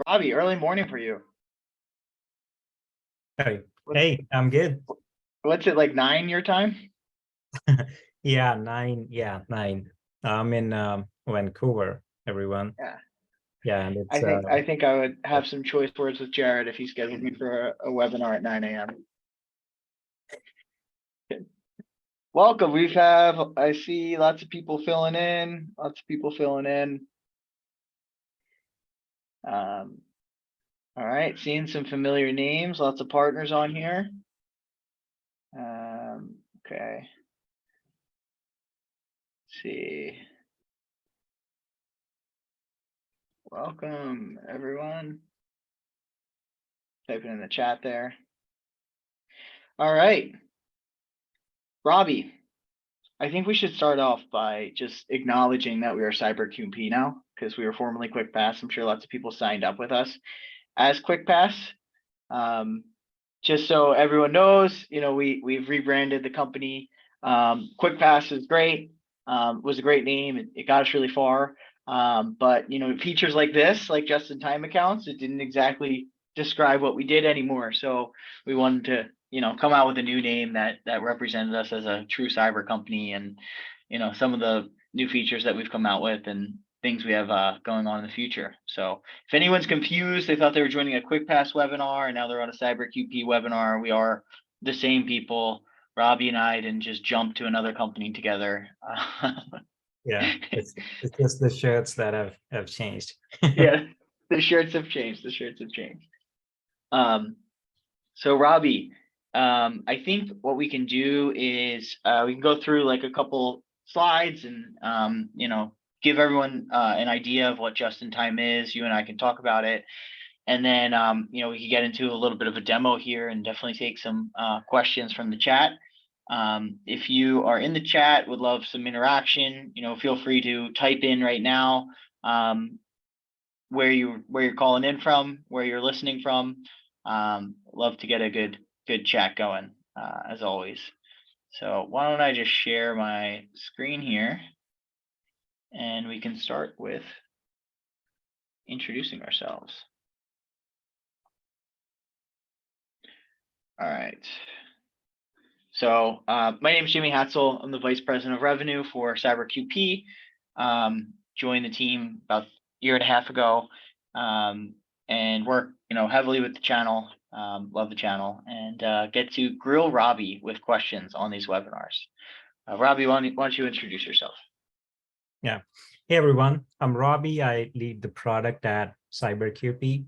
Bobby, early morning for you. Hey, What's hey, I'm good. what's it like 9 your time? Yeah, nine. Yeah, nine. I'm in Vancouver, everyone. Yeah. Yeah, and I it's think I think I would have some choice words with Jared if he scheduled me for a webinar at 9 a.m. Welcome. I see lots of people filling in, lots of people filling in. All right, seeing some familiar names, lots of partners on here. Okay. Let's see. Welcome, everyone. Typing in the chat there. All right. Robbie, I think we should start off by just acknowledging that we are CyberQP now, because we were formerly QuickPass. I'm sure lots of people signed up with us as QuickPass. Just so everyone knows, we've rebranded the company. QuickPass is great. Was a great name. It got us really far. But features like this, like just-in-time accounts, it didn't exactly describe what we did anymore. So we wanted to, come out with a new name that represented us as a true cyber company, and some of the new features that we've come out with and things we have going on in the future. So if anyone's confused, they thought they were joining a QuickPass webinar and now they're on a CyberQP webinar, we are the same people. Robbie and I didn't just jump to another company together. yeah, it's just the shirts that have changed. Yeah, the shirts have changed. The shirts have changed. So Robbie, I think what we can do is we can go through like a couple slides and give everyone an idea of what just-in-time is. You and I can talk about it, and then we can get into a little bit of a demo here and definitely take some questions from the chat. If you are in the chat, would love some interaction. Feel free to type in right now where you're calling in from, where you're listening from. Love to get a good chat going as always. So why don't I just share my screen here and we can start with introducing ourselves. All right. So my name is Jimmy Hatzel. I'm the Vice President of Revenue for CyberQP. Joined the team about a year and a half ago and work heavily with the channel. Love the channel and get to grill Robbie with questions on these webinars. Robbie, why don't you introduce yourself? Yeah. Hey, everyone. I'm Robbie. I lead the product at CyberQP,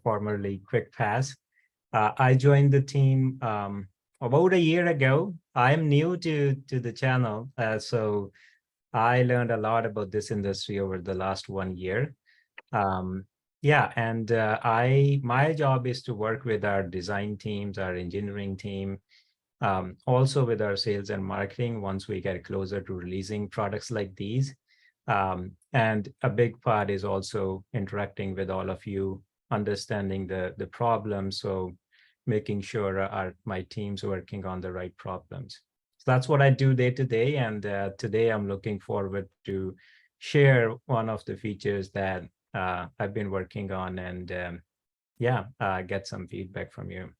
formerly QuickPass. I joined the team about a year ago. I'm new to the channel, so I learned a lot about this industry over the last 1 year. Yeah, and my job is to work with our design teams, our engineering team, also with our sales and marketing once we get closer to releasing products like these. And a big part is also interacting with all of you, understanding the problem, so making sure my team's working on the right problems. So that's what I do day to day, and today I'm looking forward to share one of the features that I've been working on and get some feedback from you.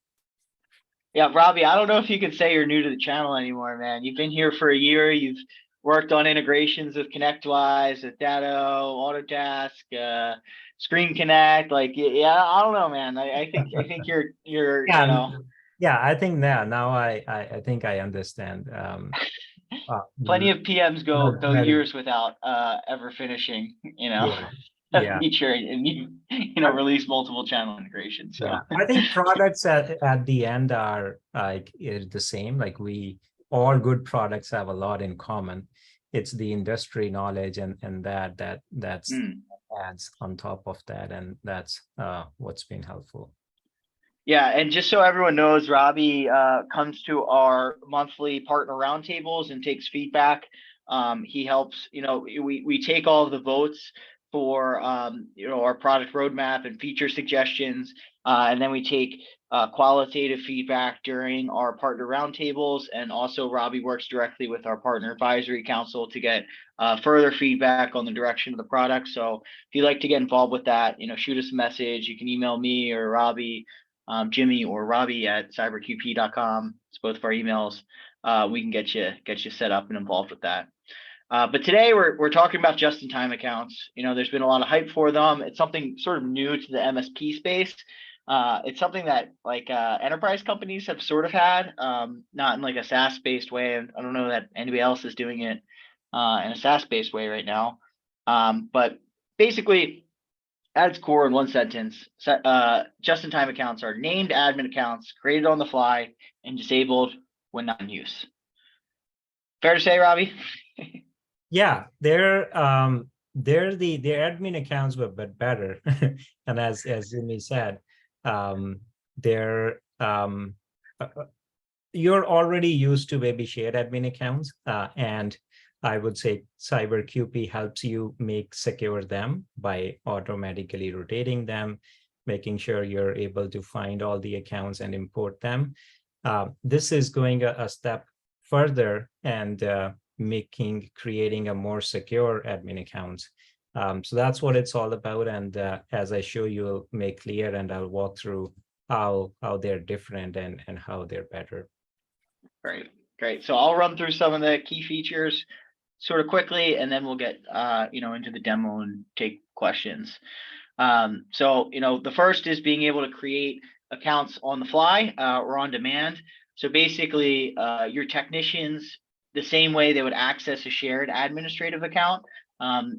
Yeah, Robbie, I don't know if you can say you're new to the channel anymore, man. You've been here for a year. You've worked on integrations with ConnectWise, with Datto, Autotask, Screen Connect. Like, yeah, I don't know, man. I think you're Yeah, I think now I think I understand. Plenty of PMs go years without ever finishing, yeah. feature, and you release multiple channel integrations. So yeah, I think products at the end are like the same. Like all good products have a lot in common. It's the industry knowledge and that's adds on top of that, and that's what's been helpful. Yeah, and just so everyone knows, Robbie comes to our monthly partner roundtables and takes feedback. He helps, we take all of the votes for our product roadmap and feature suggestions, and then we take qualitative feedback during our partner roundtables, and also Robbie works directly with our partner advisory council to get further feedback on the direction of the product. So if you'd like to get involved with that, shoot us a message. You can email me or Robbie, Jimmy or Robbie at cyberqp.com. It's both of our emails. We can get you set up and involved with that. But today we're talking about just-in-time accounts. There's been a lot of hype for them. It's something sort of new to the MSP space. It's something that enterprise companies have sort of had, not in like a SaaS-based way. I don't know that anybody else is doing it in a SaaS-based way right now. But basically, at its core, in one sentence, just-in-time accounts are named admin accounts created on the fly and disabled when not in use. Fair to say, Robbie? Yeah, they're the admin accounts were a bit better, and as Jimmy said, they're you're already used to maybe shared admin accounts, and I would say CyberQP helps you make secure them by automatically rotating them, making sure you're able to find all the accounts and import them. This is going a step further and creating a more secure admin accounts. So that's what it's all about. And as I show you, I'll make clear and I'll walk through how they're different and how they're better. Great. So I'll run through some of the key features sort of quickly, and then we'll get into the demo and take questions. So the first is being able to create accounts on the fly or on demand. So basically, your technicians, the same way they would access a shared administrative account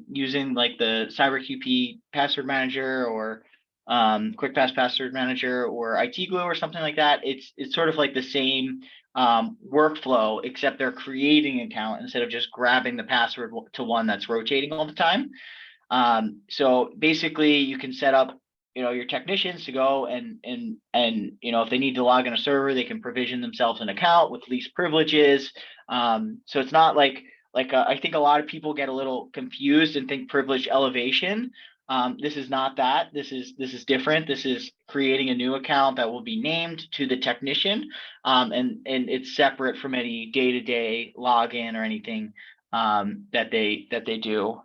using like the CyberQP password manager or QuickPass password manager or IT Glue or something like that. It's sort of like the same workflow, except they're creating an account instead of just grabbing the password to one that's rotating all the time. So basically, you can set up your technicians to go and if they need to log in a server, they can provision themselves an account with least privileges. So it's not like I think a lot of people get a little confused and think privilege elevation. This is not that. This is different. This is creating a new account that will be named to the technician, and it's separate from any day-to-day login or anything that they do.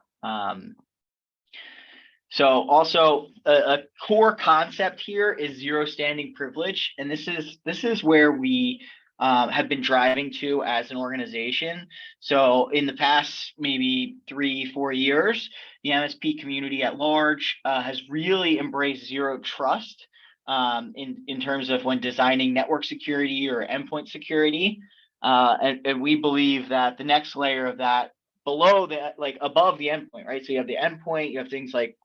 So also a core concept here is zero standing privilege, and this is where we have been driving to as an organization. So in the past maybe 3-4 years, the MSP community at large has really embraced zero trust in terms of when designing network security or endpoint security, and we believe that the next layer of that above the endpoint, right? So you have the endpoint, you have things like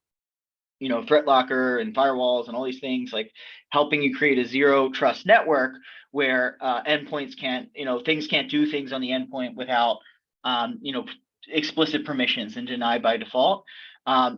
threat locker and firewalls and all these things, like helping you create a zero trust network where endpoints things can't do things on the endpoint without explicit permissions and deny by default.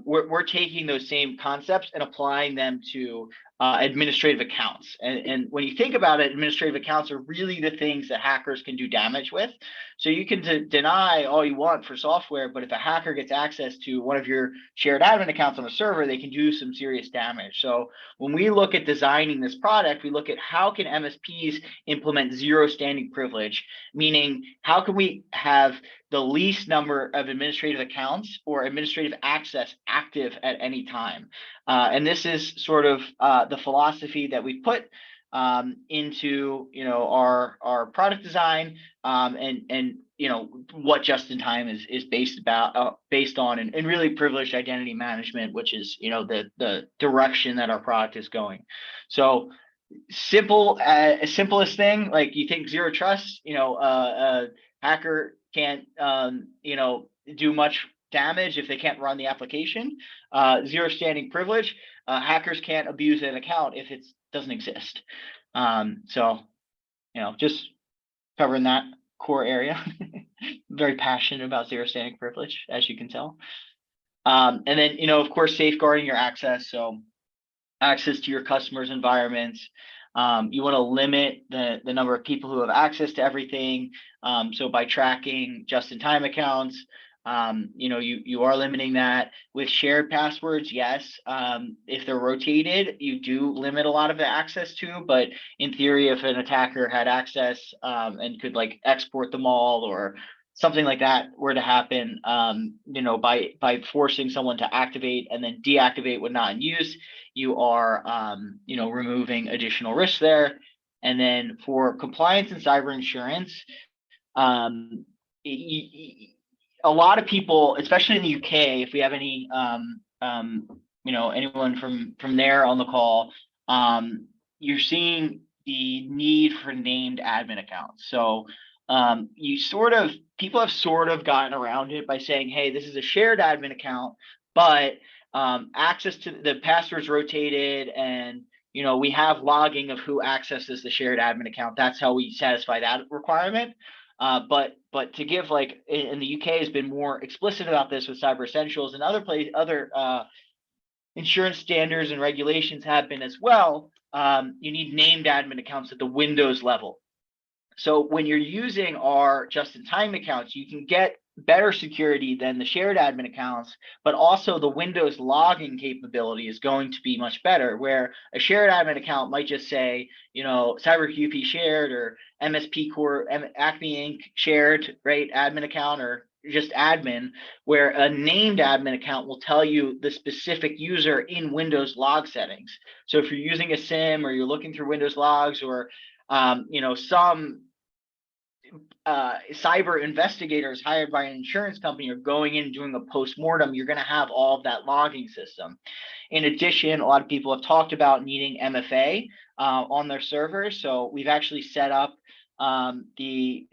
We're taking those same concepts and applying them to administrative accounts. And when you think about it, administrative accounts are really the things that hackers can do damage with. So you can deny all you want for software, but if a hacker gets access to one of your shared admin accounts on a server, they can do some serious damage. So when we look at designing this product, we look at how can MSPs implement zero standing privilege, meaning how can we have the least number of administrative accounts or administrative access active at any time. And this is sort of the philosophy that we put into our product design and what just-in-time is based on, and really privileged identity management, which is the direction that our product is going. So simplest thing, like you think zero trust, a hacker can't do much damage if they can't run the application. Zero standing privilege, hackers can't abuse an account if it doesn't exist. So just covering that core area. Very passionate about zero standing privilege, as you can tell. And then of course, safeguarding your access. So access to your customers' environments. You want to limit the number of people who have access to everything. So by tracking just-in-time accounts, You are limiting that with shared passwords. Yes. If they're rotated, you do limit a lot of the access to, but in theory, if an attacker had access and could like export them all or something like that were to happen, by forcing someone to activate and then deactivate when not in use, you are, removing additional risks there. And then for compliance and cyber insurance, a lot of people, especially in the UK, if we have any, anyone from there on the call, you're seeing the need for named admin accounts. So people have sort of gotten around it by saying, hey, this is a shared admin account, but access to the passwords rotated, and we have logging of who accesses the shared admin account. That's how we satisfy that requirement. But to give, like, in the UK has been more explicit about this with Cyber Essentials, and other insurance standards and regulations have been as well. You need named admin accounts at the Windows level. So when you're using our just-in-time accounts, you can get better security than the shared admin accounts, but also the Windows logging capability is going to be much better, where a shared admin account might just say, CyberQP shared, or MSP Core, Acme Inc. shared, right, admin account, or just admin, where a named admin account will tell you the specific user in Windows log settings. So if you're using a SIM or you're looking through Windows logs, or some cyber investigators hired by an insurance company are going in and doing a post-mortem, you're going to have all of that logging system. In addition, a lot of people have talked about needing MFA on their servers. So we've actually set up the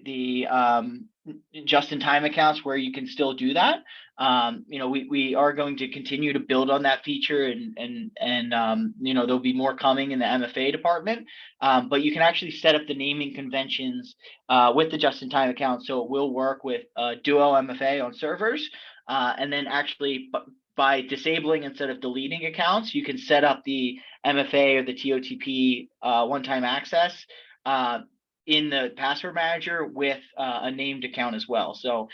just-in-time accounts where you can still do that. We are going to continue to build on that feature, and there'll be more coming in the MFA department. But you can actually set up the naming conventions with the just-in-time account, so it will work with Duo MFA on servers, and then actually by disabling instead of deleting accounts, you can set up the MFA or the TOTP one-time access in the password manager with a named account as well. So,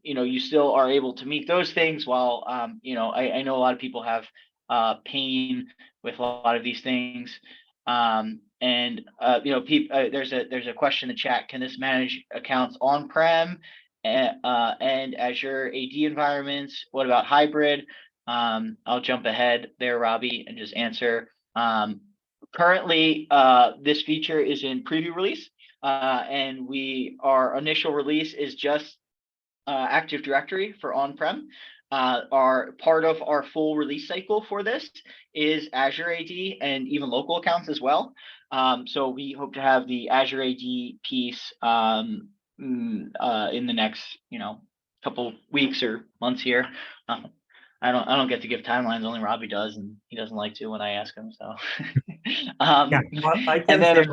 you still are able to meet those things while, I know a lot of people have pain with a lot of these things. There's a question in the chat: can this manage accounts on-prem and Azure AD environments? What about hybrid? I'll jump ahead there, Robbie, and just answer. Currently, this feature is in preview release, and our initial release is just Active Directory for on-prem. Our part of our full release cycle for this is Azure AD and even local accounts as well. So we hope to have the Azure AD piece in the next couple weeks or months here. I don't get to give timelines, only Robbie does, and he doesn't like to when I ask him. So I can say that.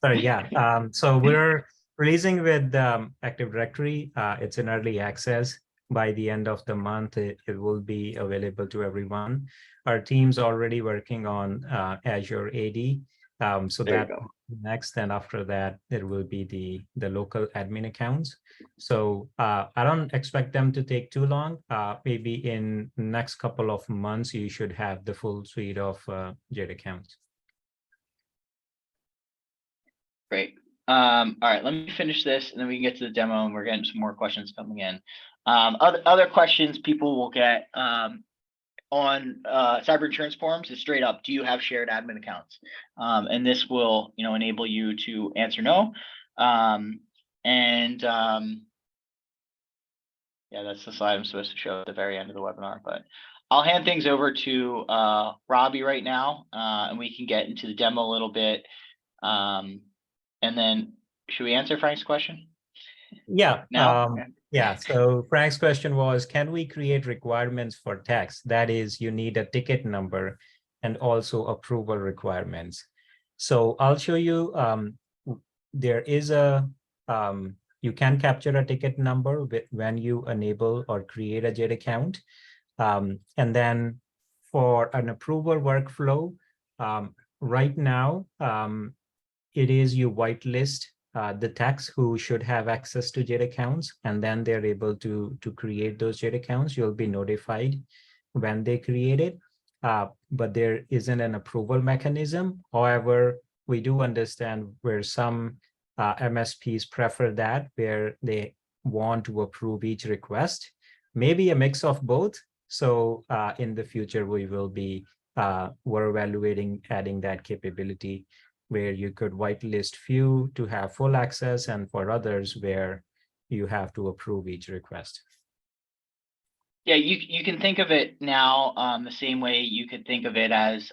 Sorry, yeah. So we're releasing with Active Directory. It's in early access. By the end of the month, it will be available to everyone. Our team's already working on Azure AD. So that next, and after that, it will be the local admin accounts. So I don't expect them to take too long. Maybe in next couple of months, you should have the full suite of Jade accounts. Great. All right, let me finish this, and then we can get to the demo, and we're getting some more questions coming in. Other questions people will get on cyber insurance forums is straight up: do you have shared admin accounts? And this will enable you to answer no. Yeah, that's the slide I'm supposed to show at the very end of the webinar, but I'll hand things over to Robbie right now, and we can get into the demo a little bit. And then should we answer Frank's question? Yeah. Now? Yeah. So Frank's question was, can we create requirements for text? That is, you need a ticket number and also approval requirements. So I'll show you. There is you can capture a ticket number when you enable or create a Jade account. And then for an approval workflow, right now, it is you whitelist the techs who should have access to JIT accounts, and then they're able to create those JIT accounts. You'll be notified when they create it, but there isn't an approval mechanism. However, we do understand where some MSPs prefer that, where they want to approve each request, maybe a mix of both. So in the future, we're evaluating adding that capability where you could whitelist few to have full access, and for others where you have to approve each request. Yeah, you can think of it now the same way you could think of it as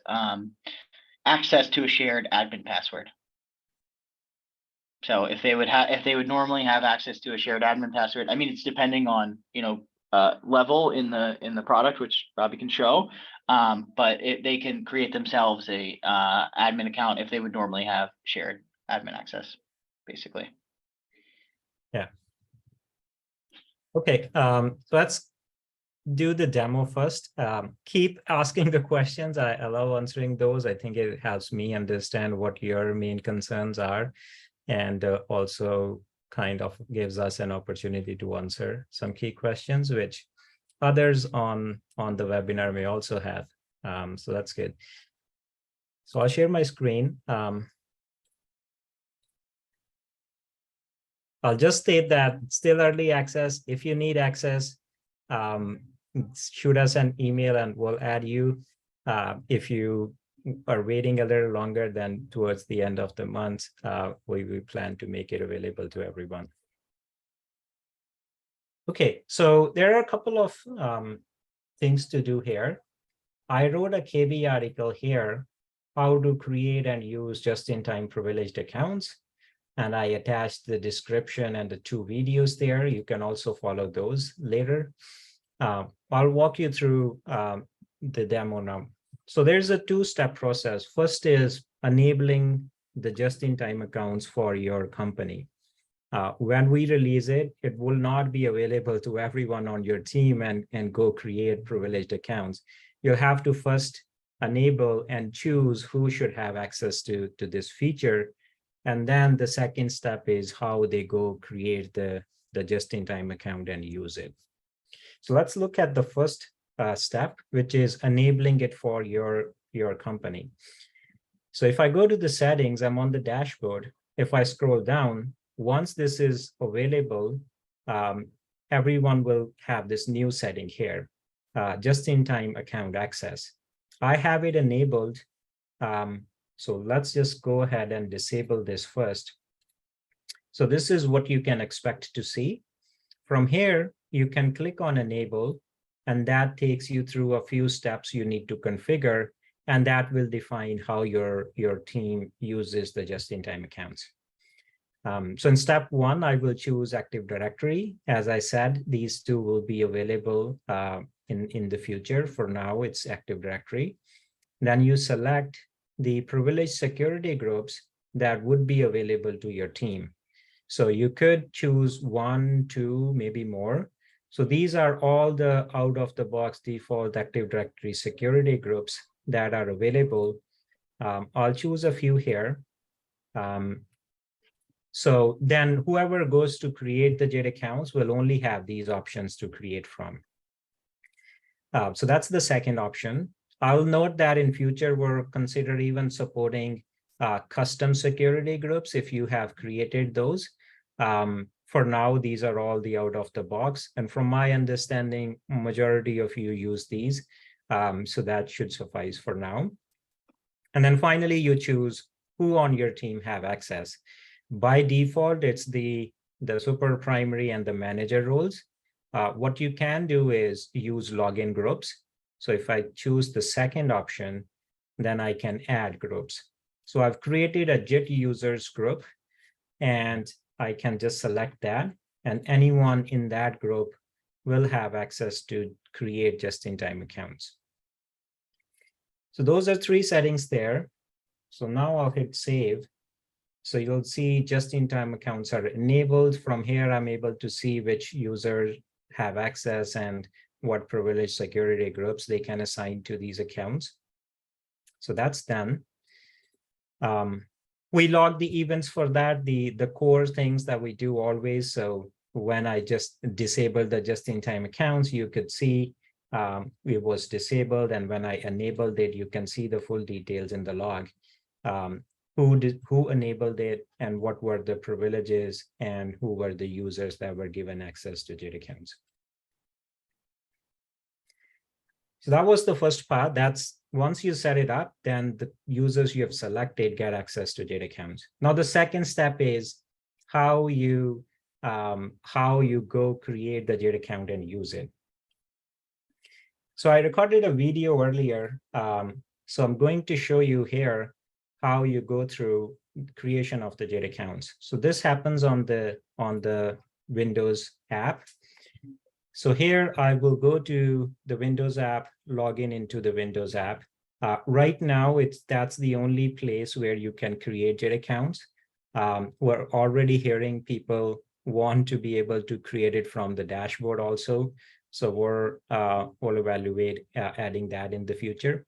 access to a shared admin password. So if they would normally have access to a shared admin password, I mean, it's depending on, you know, level in the product, which Robbie can show, but they can create themselves a admin account if they would normally have shared admin access, basically. Yeah. Okay, so let's do the demo first. Keep asking the questions. I love answering those. I think it helps me understand what your main concerns are, and also kind of gives us an opportunity to answer some key questions, which others on the webinar may also have. So that's good. So I'll share my screen. I'll just state that still early access. If you need access, shoot us an email and we'll add you. If you are waiting a little longer, then towards the end of the month, we plan to make it available to everyone. Okay, so there are a couple of things to do here. I wrote a KB article here, how to create and use just-in-time privileged accounts. And I attached the description and the 2 videos there. You can also follow those later. I'll walk you through the demo now. So there's a 2-step process. First is enabling the just-in-time accounts for your company. When we release it, it will not be available to everyone on your team and go create privileged accounts. You'll have to first enable and choose who should have access to this feature. And then the second step is how they go create the just-in-time account and use it. So let's look at the first step, which is enabling it for your company. So if I go to the settings, I'm on the dashboard. If I scroll down, once this is available, everyone will have this new setting here, just-in-time account access. I have it enabled. So let's just go ahead and disable this first. So this is what you can expect to see. From here, you can click on enable, and that takes you through a few steps you need to configure, and that will define how your team uses the just-in-time accounts. So in step 1, I will choose Active Directory. As I said, these 2 will be available in the future. For now, it's Active Directory. Then you select the privileged security groups that would be available to your team. So you could choose 1, 2, maybe more. So these are all the out-of-the-box default Active Directory security groups that are available. I'll choose a few here. So then whoever goes to create the JIT accounts will only have these options to create from. So that's the second option. I'll note that in future, we'll consider even supporting custom security groups if you have created those. For now, these are all the out of the box. And from my understanding, majority of you use these. So that should suffice for now. And then finally, you choose who on your team have access. By default, it's the super primary and the manager roles. What you can do is use login groups. So if I choose the second option, then I can add groups. So I've created a JIT users group, and I can just select that, and anyone in that group will have access to create just-in-time accounts. So those are 3 settings there. So now I'll hit save. So you'll see just-in-time accounts are enabled. From here, I'm able to see which users have access and what privileged security groups they can assign to these accounts. So that's done. We log the events for that, the core things that we do always. So when I just disabled the just-in-time accounts, you could see it was disabled. And when I enabled it, you can see the full details in the log. Who enabled it and what were the privileges and who were the users that were given access to JIT accounts. So that was the first part. That's once you set it up, then the users you have selected get access to JIT accounts. Now, the second step is how you go create the JIT account and use it. So I recorded a video earlier. So I'm going to show you here how you go through creation of the JIT accounts. So this happens on the Windows app. So here I will go to the Windows app, log into the Windows app. Right now, that's the only place where you can create JIT accounts. We're already hearing people want to be able to create it from the dashboard also. So we'll evaluate adding that in the future.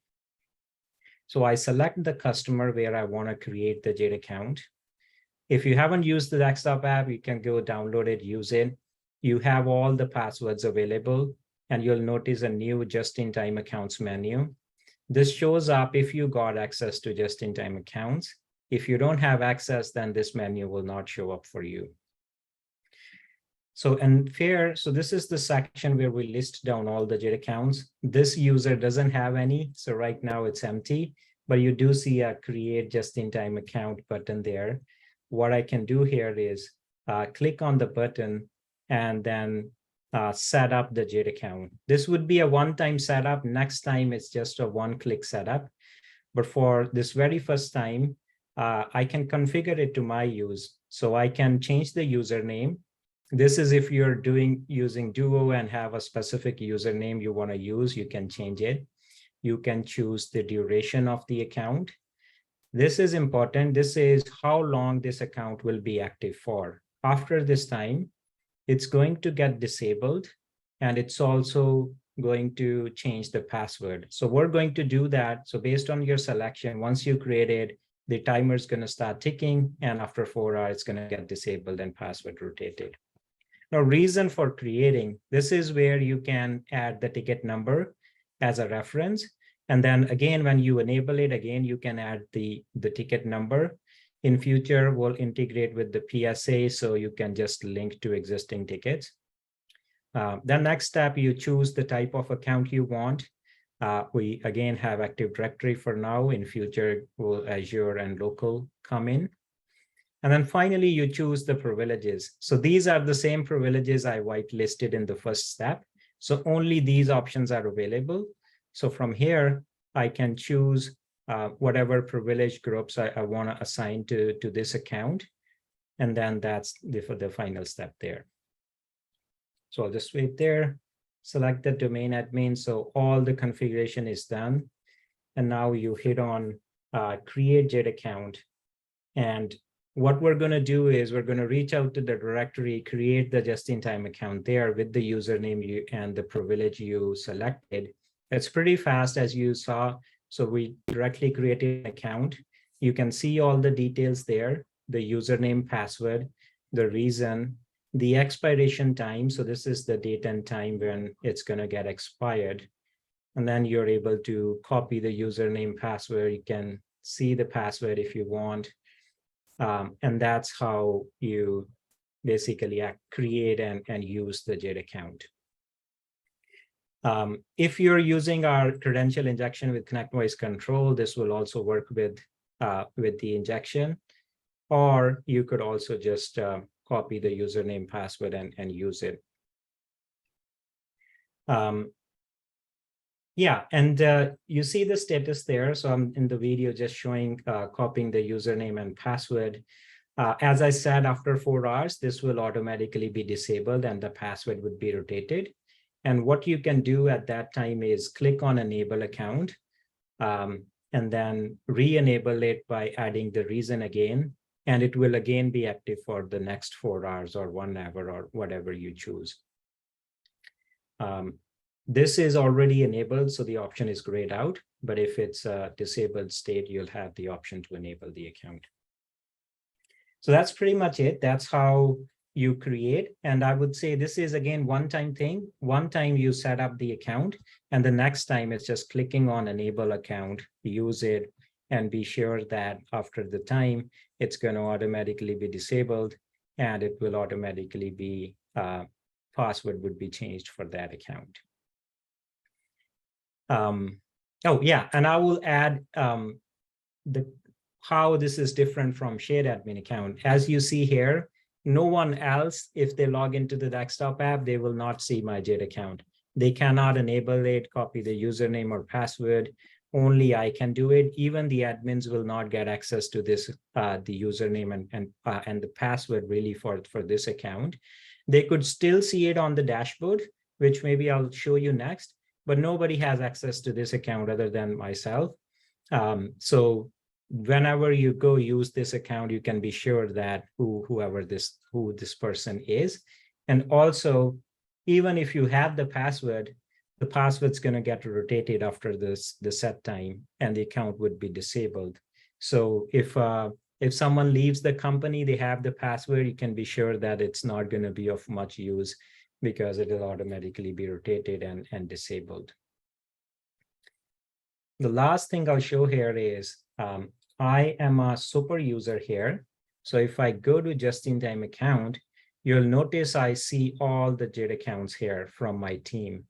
So I select the customer where I want to create the JIT account. If you haven't used the Desktop app, you can go download it, use it. You have all the passwords available, and you'll notice a new just-in-time accounts menu. This shows up if you got access to just-in-time accounts. If you don't have access, then this menu will not show up for you. So this is the section where we list down all the JIT accounts. This user doesn't have any, so right now it's empty, but you do see a create just-in-time account button there. What I can do here is click on the button and then set up the JIT account. This would be a one-time setup. Next time, it's just a one-click setup. But for this very first time, I can configure it to my use. So I can change the username. This is if you're using Duo and have a specific username you want to use, you can change it. You can choose the duration of the account. This is important. This is how long this account will be active for. After this time, it's going to get disabled, and it's also going to change the password. So we're going to do that. So based on your selection, once you create it, the timer is going to start ticking, and after 4 hours, it's going to get disabled and password rotated. Now, reason for creating, this is where you can add the ticket number as a reference. And then again, when you enable it, again, you can add the ticket number. In future, we'll integrate with the PSA, so you can just link to existing tickets. The next step, you choose the type of account you want. We, again, have Active Directory for now. In future, will Azure and local come in. And then finally, you choose the privileges. So these are the same privileges I whitelisted in the first step. So only these options are available. So from here, I can choose whatever privilege groups I want to assign to this account. And then that's the final step there. So I'll just wait there, select the domain admin. So all the configuration is done. And now you hit on create JIT account. And what we're going to do is we're going to reach out to the directory, create the just-in-time account there with the username and the privilege you selected. It's pretty fast, as you saw. So we directly created an account. You can see all the details there, the username, password, the reason, the expiration time. So this is the date and time when it's going to get expired. And then you're able to copy the username, password. You can see the password if you want. And that's how you basically create and use the JIT account. If you're using our credential injection with ConnectWise Control, this will also work with the injection. Or you could also just copy the username, password, and use it. Yeah, and you see the status there. So I'm in the video just showing copying the username and password. As I said, after 4 hours, this will automatically be disabled and the password would be rotated. And what you can do at that time is click on Enable Account and then re-enable it by adding the reason again. And it will again be active for the next 4 hours or 1 hour or whatever you choose. This is already enabled, so the option is grayed out. But if it's a disabled state, you'll have the option to enable the account. So that's pretty much it. That's how you create. And I would say this is again one-time thing. One time you set up the account, and the next time it's just clicking on enable account, use it, and be sure that after the time it's going to automatically be disabled, and it will automatically be password would be changed for that account. Oh yeah, and I will add the how this is different from shared admin account. As you see here, no one else, if they log into the desktop app, they will not see my JIT account. They cannot enable it, copy the username or password. Only I can do it. Even the admins will not get access to this, the username and the password really for this account. They could still see it on the dashboard, which maybe I'll show you next, but nobody has access to this account other than myself. So whenever you go use this account, you can be sure that who this person is. And also, even if you have the password's going to get rotated after the set time, and the account would be disabled. So if someone leaves the company, they have the password, you can be sure that it's not going to be of much use, because it will automatically be rotated and disabled. The last thing I'll show here is I am a super user here. So if I go to just-in-time account, you'll notice I see all the JIT accounts here from my team.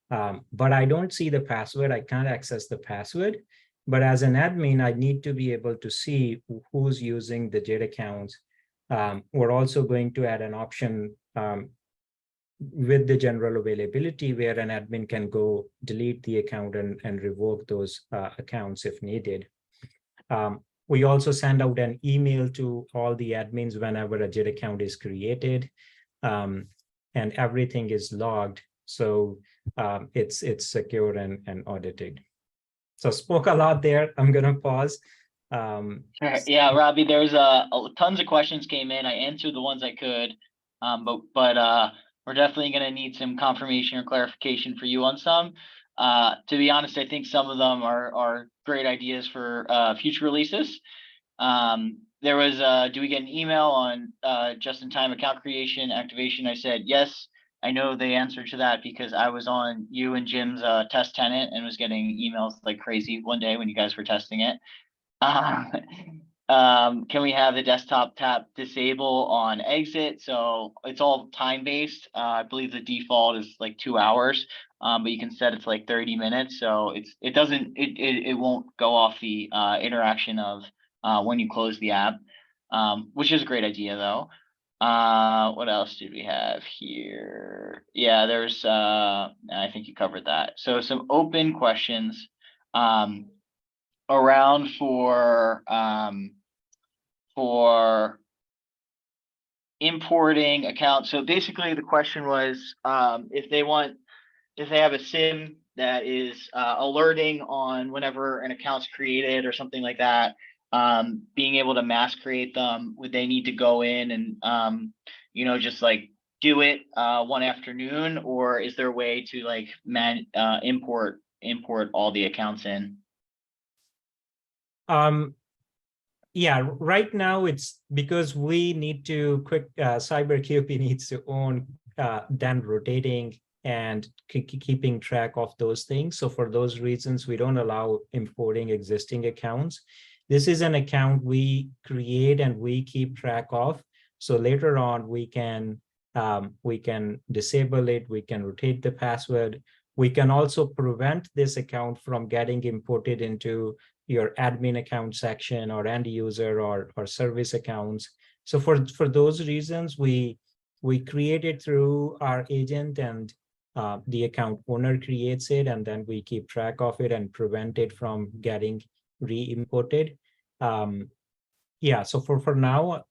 But I don't see the password. I can't access the password. But as an admin, I need to be able to see who's using the JIT accounts. We're also going to add an option with the general availability where an admin can go delete the account and revoke those accounts if needed. We also send out an email to all the admins whenever a JIT account is created, and everything is logged. So it's secure and audited. So I spoke a lot there. I'm going to pause. Sure. Yeah, Robbie, there's tons of questions came in. I answered the ones I could, but we're definitely going to need some confirmation or clarification for you on some. To be honest, I think some of them are great ideas for future releases. There was, do we get an email on just-in-time account creation activation? I said, yes. I know the answer to that because I was on you and Jim's test tenant and was getting emails like crazy one day when you guys were testing it. Can we have the desktop tap disable on exit? So it's all time-based. I believe the default is like 2 hours, but you can set it to like 30 minutes. So it won't go off the interaction of when you close the app, which is a great idea though. What else did we have here? Yeah, there's I think you covered that. So some open questions around for importing accounts. So basically the question was if they have a SIM that is alerting on whenever an account's created or something like that, being able to mass create them, would they need to go in and just like do it one afternoon, or is there a way to like import all the accounts in? Yeah, right now it's because we need to CyberQP needs to own then rotating and keeping track of those things. So for those reasons, we don't allow importing existing accounts. This is an account we create and we keep track of. So later on, we can disable it. We can rotate the password. We can also prevent this account from getting imported into your admin account section or end user or service accounts. So for those reasons, we create it through our agent, and the account owner creates it, and then we keep track of it and prevent it from getting re-imported. Yeah, so for now,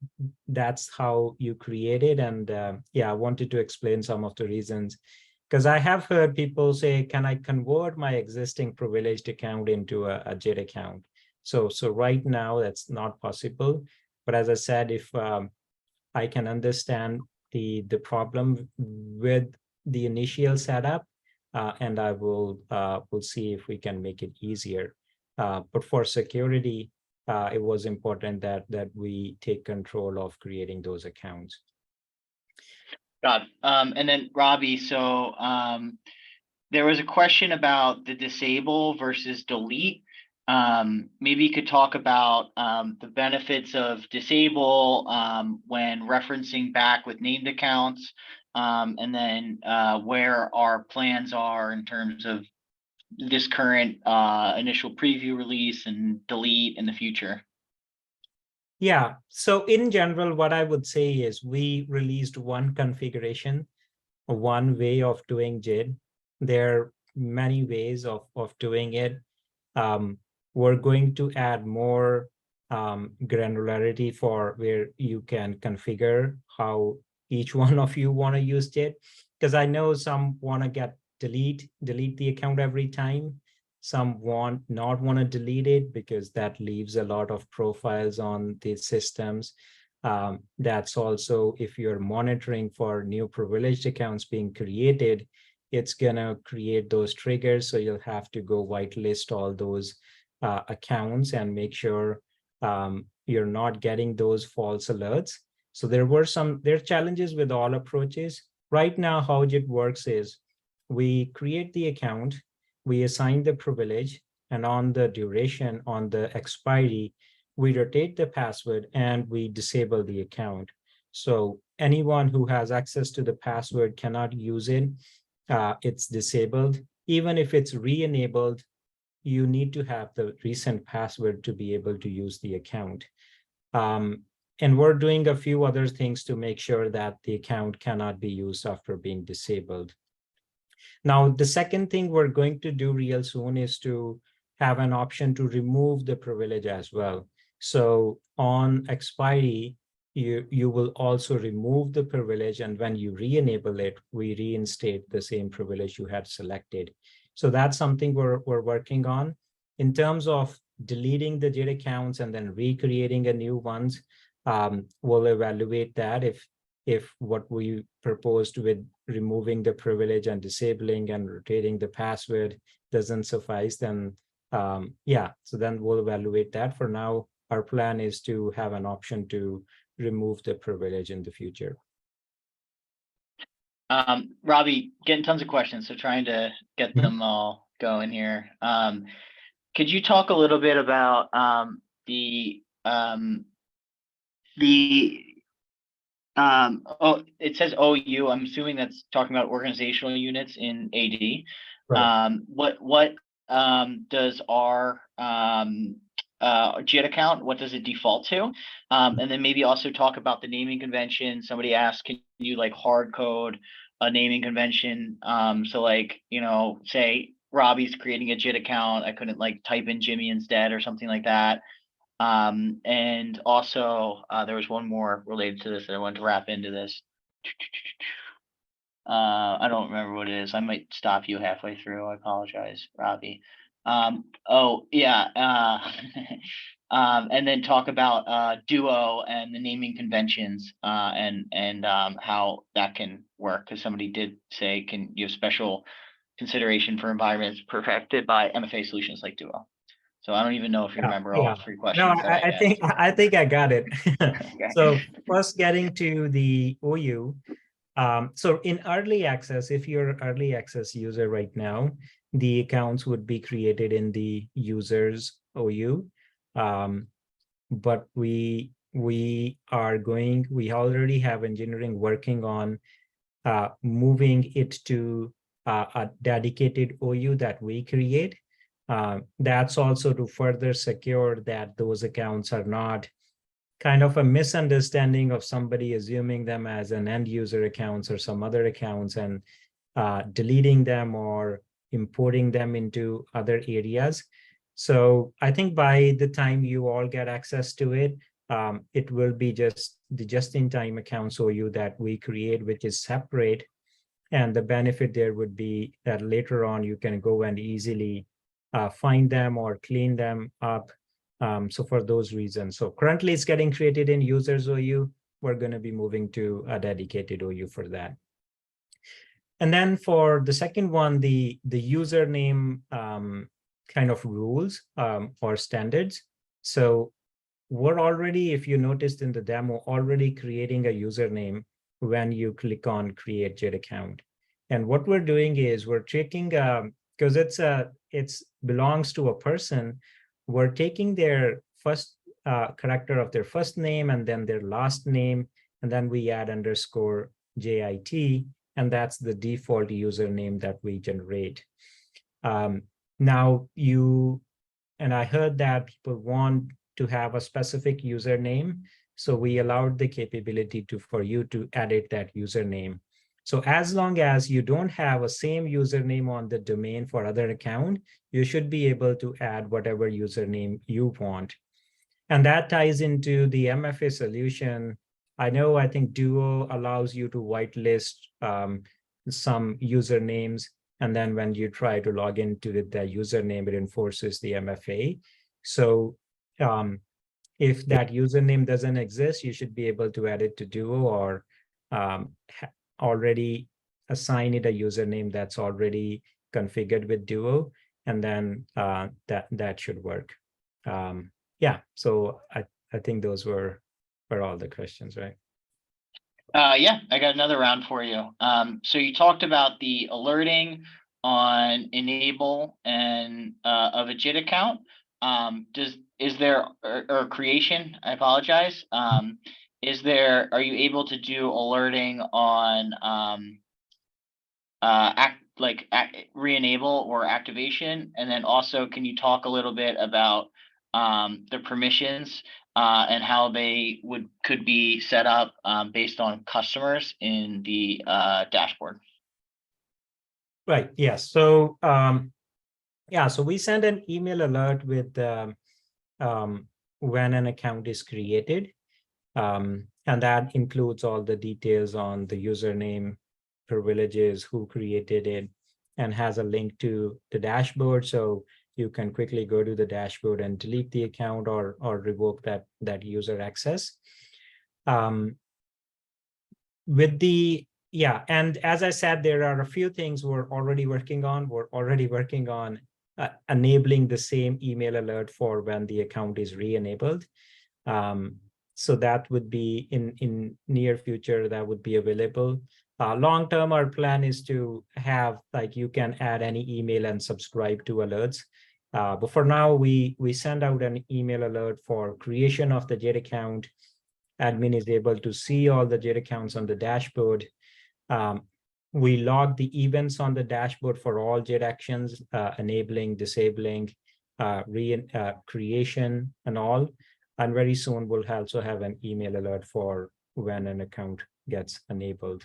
that's how you create it. And yeah, I wanted to explain some of the reasons, because I have heard people say, can I convert my existing privileged account into a JIT account? So right now, that's not possible. But as I said, if I can understand the problem with the initial setup, and I will we'll see if we can make it easier. But for security, it was important that we take control of creating those accounts. Got it. And then Robbie, so there was a question about the disable versus delete. Maybe you could talk about the benefits of disable when referencing back with named accounts, and then where our plans are in terms of this current initial preview release and delete in the future. Yeah, so in general, what I would say is we released one configuration, one way of doing JIT. There are many ways of doing it. We're going to add more granularity for where you can configure how each one of you want to use JIT, because I know some want to delete the account every time. Some not want to delete it because that leaves a lot of profiles on the systems. That's also, if you're monitoring for new privileged accounts being created, it's gonna create those triggers. So you'll have to go whitelist all those accounts and make sure you're not getting those false alerts. So there are challenges with all approaches. Right now, how it works is we create the account, we assign the privilege, and on the duration, on the expiry, we rotate the password and we disable the account. So anyone who has access to the password cannot use it. It's disabled. Even if it's re-enabled, you need to have the recent password to be able to use the account. And we're doing a few other things to make sure that the account cannot be used after being disabled. Now, the second thing we're going to do real soon is to have an option to remove the privilege as well. So on expiry, you will also remove the privilege, and when you re-enable it, we reinstate the same privilege you had selected. So that's something we're working on. In terms of deleting the JIT accounts and then recreating a new ones, we'll evaluate that. If what we proposed with removing the privilege and disabling and rotating the password doesn't suffice, then yeah, so then we'll evaluate that. For now, our plan is to have an option to remove the privilege in the future. Robbie, getting tons of questions, so trying to get them all going here. Could you talk a little bit about it says OU. I'm assuming that's talking about organizational units in AD. Right. What does our JIT account, what does it default to? And then maybe also talk about the naming convention. Somebody asked, can you like hard code a naming convention? So like, you know, say Robbie's creating a JIT account, I couldn't like type in Jimmy instead or something like that. And also there was one more related to this that I wanted to wrap into this. I don't remember what it is. I might stop you halfway through. I apologize, Robbie. Oh yeah. And then talk about Duo and the naming conventions and how that can work, because somebody did say, can you have special consideration for environments perfected by MFA solutions like Duo? So I don't even know if you remember all 3 questions. No, I think I got it. Okay. So first, getting to the OU. So in early access, if you're early access user right now, the accounts would be created in the users OU. But we already have engineering working on moving it to a dedicated OU that we create. That's also to further secure that those accounts are not kind of a misunderstanding of somebody assuming them as an end user accounts or some other accounts and deleting them or importing them into other areas. So I think by the time you all get access to it, it will be just the just-in-time accounts OU that we create, which is separate. And the benefit there would be that later on you can go and easily find them or clean them up. So for those reasons, so currently it's getting created in users OU. We're going to be moving to a dedicated OU for that. And then for the second one, the username kind of rules or standards. So we're already, if you noticed in the demo, already creating a username when you click on create JIT account. And what we're doing is we're taking, because it's belongs to a person, we're taking their first character of their first name and then their last name, and then we add underscore JIT, and that's the default username that we generate. Now and I heard that people want to have a specific username. So we allowed the capability for you to edit that username. So as long as you don't have a same username on the domain for other account, you should be able to add whatever username you want. And that ties into the MFA solution. I think Duo allows you to whitelist some usernames. And then when you try to log into the username, it enforces the MFA. So if that username doesn't exist, you should be able to add it to Duo or already assign it a username that's already configured with Duo. And then that should work. Yeah, so I think those were all the questions, right? Yeah, I got another round for you. So you talked about the alerting on enable and of a JIT account. Is there or creation? I apologize. Are you able to do alerting on re-enable or activation? And then also, can you talk a little bit about the permissions and how they could be set up based on customers in the dashboard? Right. Yes. So yeah. So we send an email alert with when an account is created, and that includes all the details on the username, privileges, who created it, and has a link to the dashboard. So you can quickly go to the dashboard and delete the account or revoke that user access. And as I said, there are a few things we're already working on. We're already working on enabling the same email alert for when the account is re-enabled. So that would be in near future, that would be available. Long term, our plan is to have, like, you can add any email and subscribe to alerts. But for now, we send out an email alert for creation of the JIT account. Admin is able to see all the JIT accounts on the dashboard. We log the events on the dashboard for all JIT actions, enabling, disabling, creation, and all. And very soon we'll also have an email alert for when an account gets enabled.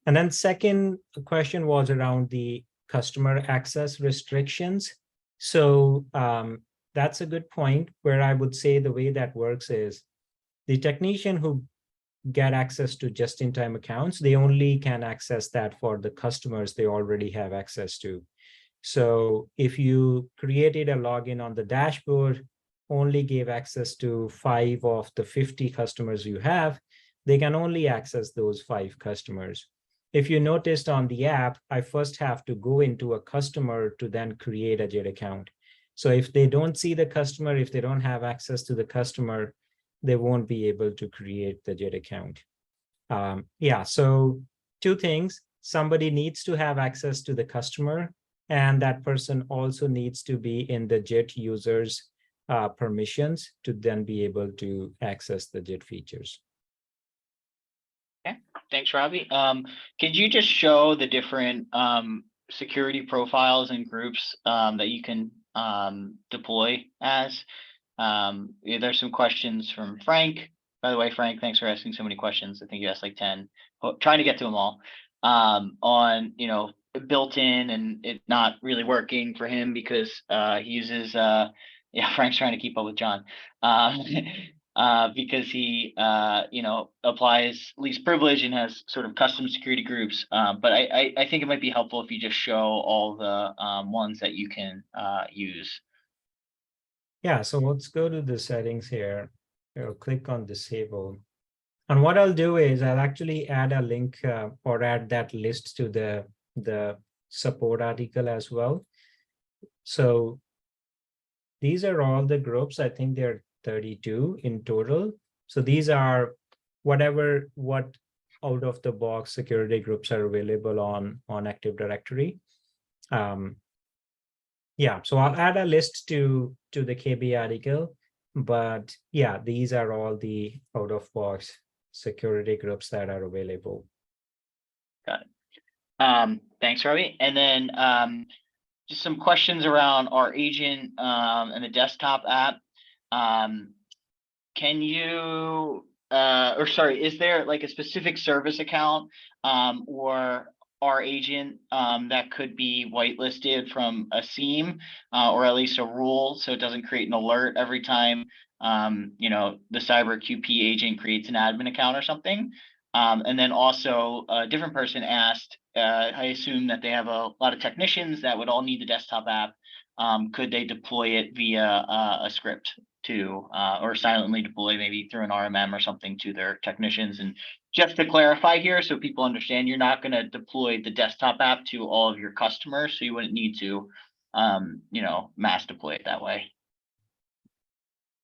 And then second question was around the customer access restrictions. So that's a good point, where I would say the way that works is the technician who get access to just-in-time accounts, they only can access that for the customers they already have access to. So if you created a login on the dashboard, only gave access to 5 of the 50 customers you have, they can only access those 5 customers. If you noticed on the app, I first have to go into a customer to then create a JIT account. So if they don't see the customer, if they don't have access to the customer, they won't be able to create the JIT account. So 2 things: somebody needs to have access to the customer, and that person also needs to be in the JIT users permissions to then be able to access the JIT features. Okay, thanks, Robbie. Could you just show the different security profiles and groups that you can deploy as? There's some questions from Frank. By the way, Frank, thanks for asking so many questions. I think you asked like 10, trying to get to them all, on, built-in and it not really working for him because he uses, Frank's trying to keep up with John, because he, applies least privilege and has sort of custom security groups. But I think it might be helpful if you just show all the ones that you can use. Yeah, so let's go to the settings here. I'll click on disable. And what I'll do is I'll actually add a link or add that list to the support article as well. So these are all the groups. I think there are 32 in total. So these are what out of the box security groups are available on Active Directory. Yeah, so I'll add a list to the KB article, but yeah, these are all the out of box security groups that are available. Got it. Thanks, Robbie. And then just some questions around our agent and the desktop app. Can you is there like a specific service account or our agent that could be whitelisted from a SIEM or at least a rule, so it doesn't create an alert every time the CyberQP agent creates an admin account or something? And then also a different person asked, I assume that they have a lot of technicians that would all need the desktop app. Could they deploy it via a script to or silently deploy maybe through an RMM or something to their technicians? And just to clarify here, so people understand, you're not going to deploy the desktop app to all of your customers, so you wouldn't need to mass deploy it that way.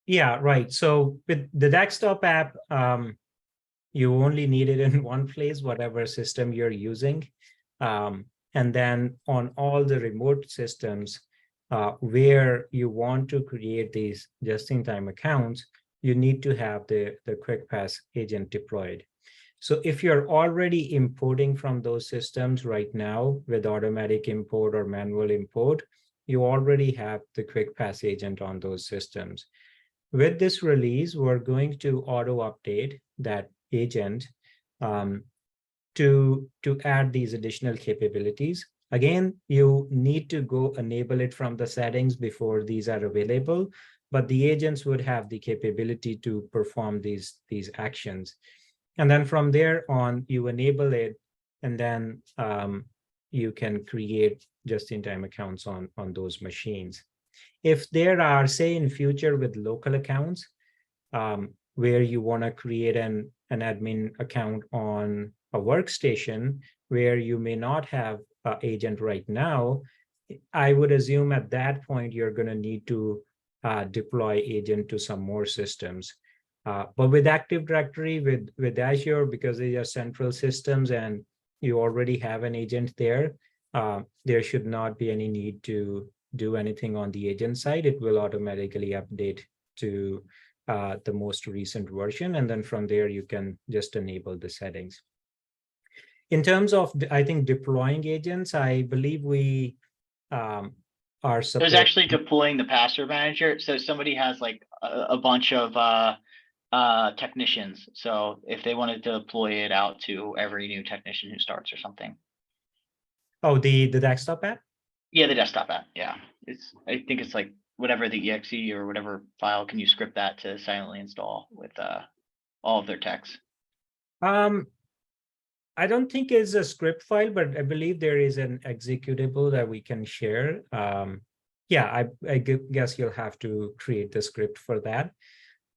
Yeah, right. So with the desktop app, you only need it in one place, whatever system you're using. And then on all the remote systems where you want to create these just-in-time accounts, you need to have the QuickPass agent deployed. So if you're already importing from those systems right now with automatic import or manual import, you already have the QuickPass agent on those systems. With this release, we're going to auto update that agent to add these additional capabilities. Again, you need to go enable it from the settings before these are available, but the agents would have the capability to perform these actions. And then from there on, you enable it, and then you can create just-in-time accounts on those machines. If there are, say, in future with local accounts, where you want to create an admin account on a workstation where you may not have an agent right now, I would assume at that point you're going to need to deploy agent to some more systems. But with Active Directory, with Azure, because they are central systems and you already have an agent there, there should not be any need to do anything on the agent side. It will automatically update to the most recent version. And then from there, you can just enable the settings. In terms of, I think, deploying agents, I believe we are supporting. There's actually deploying the password manager. So somebody has like a bunch of technicians. So if they wanted to deploy it out to every new technician who starts or something. Oh, the desktop app? Yeah, the desktop app. Yeah, I think it's like whatever the exe or whatever file. Can you script that to silently install with all of their techs? I don't think it's a script file, but I believe there is an executable that we can share. Yeah, I guess you'll have to create the script for that.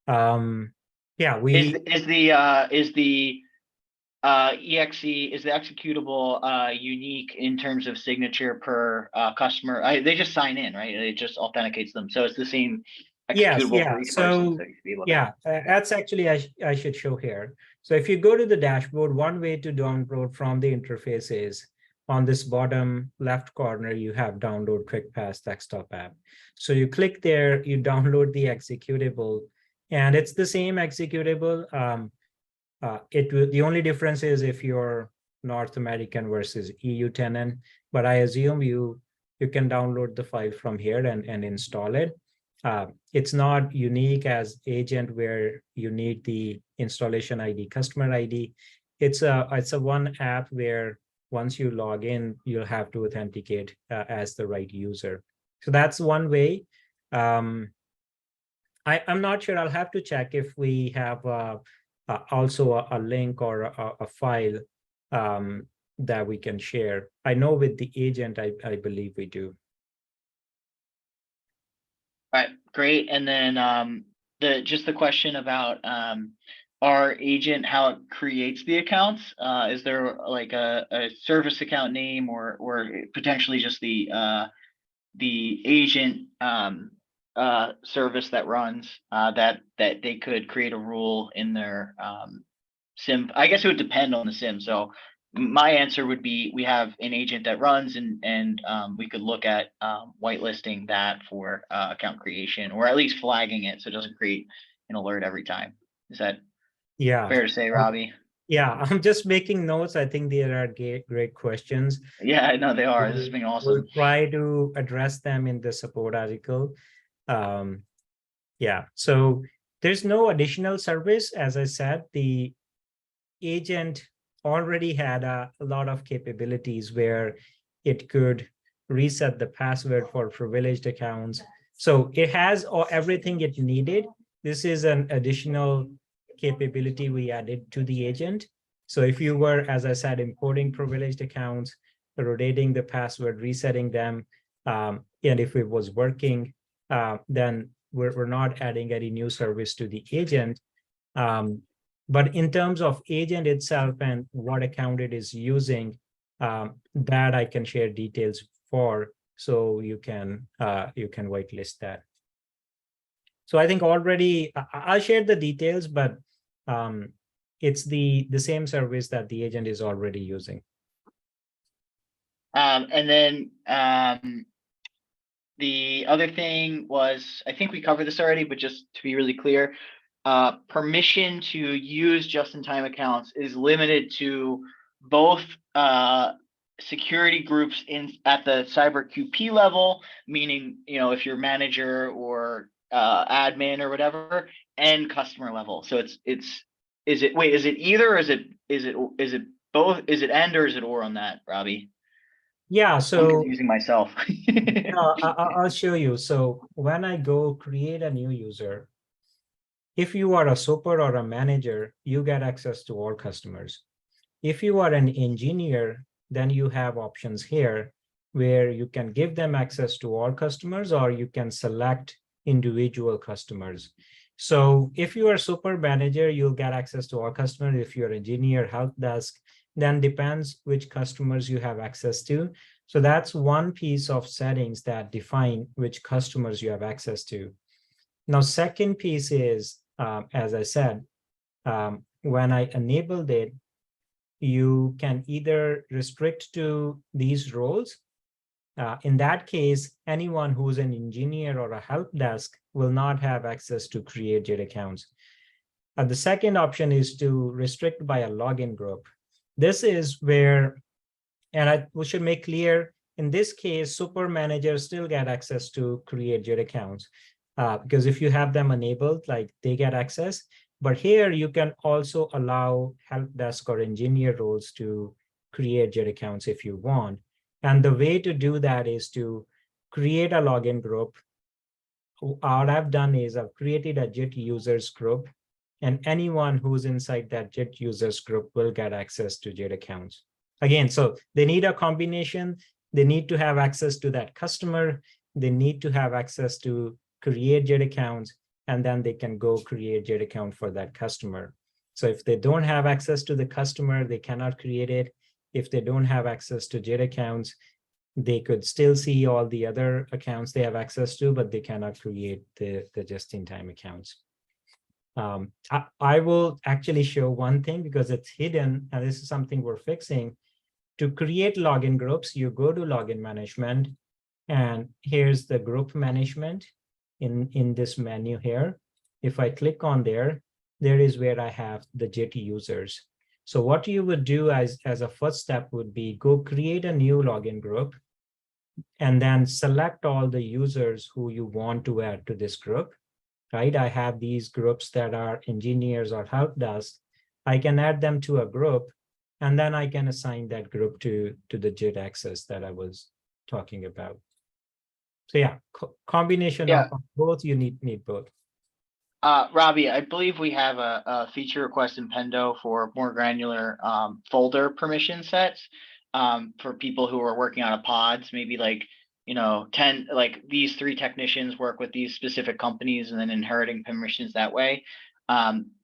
Yeah, is the exe, is the executable unique in terms of signature per customer? They just sign in, right? It just authenticates them. So it's the same executable yes, for each person. So you should be able to... that's actually, I should show here. So if you go to the dashboard, one way to download from the interface is on this bottom left corner, you have download QuickPass desktop app. So you click there, you download the executable, and it's the same executable. The only difference is if you're North American versus EU tenant, but I assume you can download the file from here and install it. It's not unique as agent where you need the installation ID, customer ID. It's a one app where once you log in, you'll have to authenticate as the right user. So that's one way. I'm not sure. I'll have to check if we have also a link or a file that we can share. I know with the agent, I believe we do. All right, great. And then just the question about our agent, how it creates the accounts. Is there like a service account name or potentially just the agent service that runs, that they could create a rule in their SIM. I guess it would depend on the SIM. So my answer would be we have an agent that runs, and we could look at whitelisting that for account creation, or at least flagging it so it doesn't create an alert every time. Is that Yeah. fair to say, Robbie? Yeah, I'm just making notes. I think there are great questions. Yeah, I know they are. This has been We'll awesome. try to address them in the support article. Yeah, so there's no additional service. As I said, the agent already had a lot of capabilities where it could reset the password for privileged accounts. So it has everything it needed. This is an additional capability we added to the agent. So if you were, as I said, importing privileged accounts, rotating the password, resetting them, and if it was working, then we're not adding any new service to the agent. But in terms of agent itself and what account it is using, that I can share details for, so you can whitelist that. So I think already I'll share the details, but it's the same service that the agent is already using. And then the other thing was, I think we covered this already, but just to be really clear, permission to use just-in-time accounts is limited to both security groups at the cyber QP level, meaning, you know, if you're manager or admin or whatever, and customer level. So is it either, or is it both? Is it and, or is it or on that, Robbie? Yeah, I'm so confusing myself. I'll show you. So when I go create a new user, if you are a super or a manager, you get access to all customers. If you are an engineer, then you have options here where you can give them access to all customers, or you can select individual customers. So if you are super manager, you'll get access to all customers. If you're engineer, help desk, then depends which customers you have access to. So that's one piece of settings that define which customers you have access to. Now, second piece is, as I said, when I enabled it, you can either restrict to these roles. In that case, anyone who's an engineer or a help desk will not have access to create JIT accounts. The second option is to restrict by a login group. This is where, and we should make clear, in this case, super managers still get access to create JIT accounts, because if you have them enabled, like they get access. But here you can also allow help desk or engineer roles to create JIT accounts if you want. And the way to do that is to create a login group. What I've done is I've created a JIT users group, and anyone who's inside that JIT users group will get access to JIT accounts. Again, so they need a combination. They need to have access to that customer. They need to have access to create JIT accounts, and then they can go create JIT account for that customer. So if they don't have access to the customer, they cannot create it. If they don't have access to JIT accounts, they could still see all the other accounts they have access to, but they cannot create the just-in-time accounts. I will actually show one thing because it's hidden, and this is something we're fixing. To create login groups, you go to login management, and here's the group management in this menu here. If I click on there, there is where I have the JIT users. So what you would do as a first step would be go create a new login group, and then select all the users who you want to add to this group, right? I have these groups that are engineers or help desk. I can add them to a group, and then I can assign that group to the JIT access that I was talking about. So yeah, combination of both, you need both. Robbie, I believe we have a feature request in Pendo for more granular folder permission sets for people who are working on a pods, maybe like, you know, 10, like these 3 technicians work with these specific companies and then inheriting permissions that way.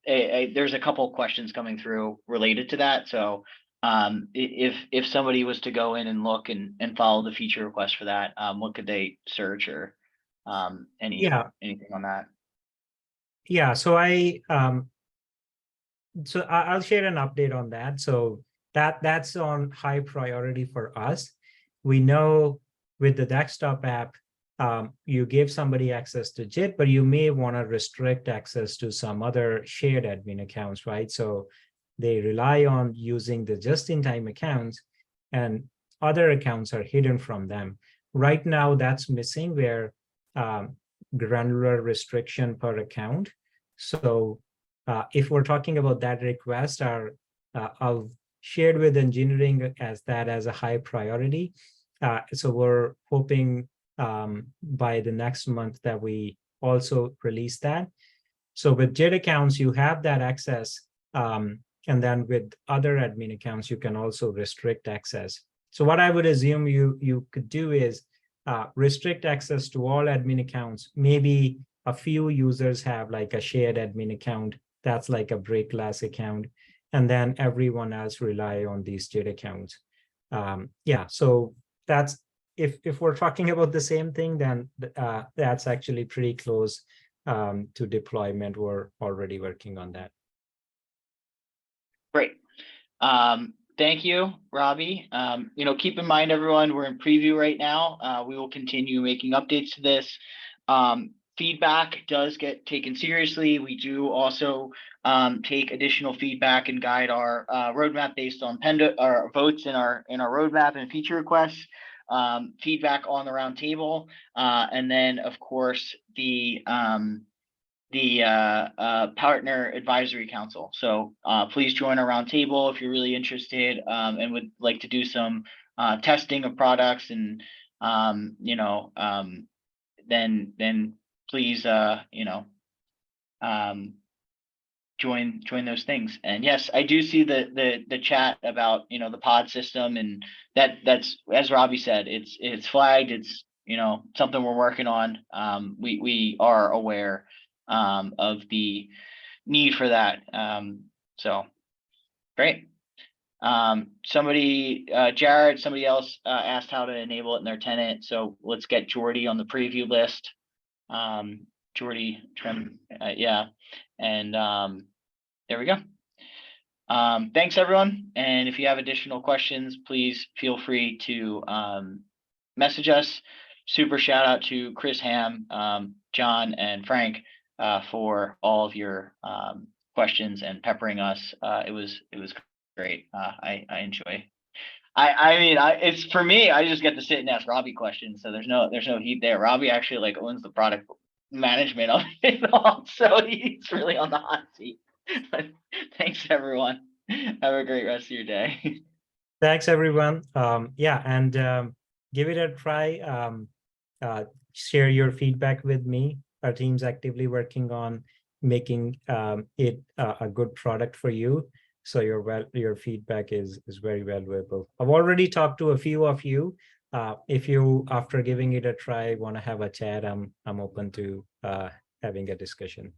There's a couple of questions coming through related to that. So if somebody was to go in and look and follow the feature request for that, what could they search or anything on that? Yeah, so I'll share an update on that. So that's on high priority for us. We know with the desktop app, you give somebody access to JIT, but you may want to restrict access to some other shared admin accounts, right? So they rely on using the just-in-time accounts, and other accounts are hidden from them. Right now, that's missing where granular restriction per account. So if we're talking about that request, I've shared with engineering as a high priority. So we're hoping by the next month that we also release that. So with JIT accounts, you have that access. And then with other admin accounts, you can also restrict access. So what I would assume you could do is restrict access to all admin accounts. Maybe a few users have like a shared admin account that's like a break glass account, and then everyone else rely on these JIT accounts. Yeah, so that's if we're talking about the same thing, then that's actually pretty close to deployment. We're already working on that. Great. Thank you, Robbie. Keep in mind, everyone, we're in preview right now. We will continue making updates to this. Feedback does get taken seriously. We do also take additional feedback and guide our roadmap based on our votes in our roadmap and feature requests. Feedback on the roundtable, and then of course the Partner Advisory Council. So please join our roundtable if you're really interested and would like to do some testing of products, and then please join those things. And yes, I do see the chat about the pod system, and that's, as Robbie said, it's flagged. It's something we're working on. We are aware of the need for that. So great. Jared, somebody else asked how to enable it in their tenant. So let's get Jordy on the preview list. Jordy Trim, yeah. And there we go. Thanks, everyone. And if you have additional questions, please feel free to message us. Super shout out to Chris Ham, John, and Frank for all of your questions and peppering us. It was great. I enjoy. It's for me. I just get to sit and ask Robbie questions, so there's no heat there. Robbie actually owns the product management of it all, so he's really on the hot seat. But thanks, everyone. Have a great rest of your day. Thanks, everyone. Yeah, and give it a try. Share your feedback with me. Our team's actively working on making it a good product for you. So your feedback is very valuable. I've already talked to a few of you. If you, after giving it a try, want to have a chat, I'm open to having a discussion.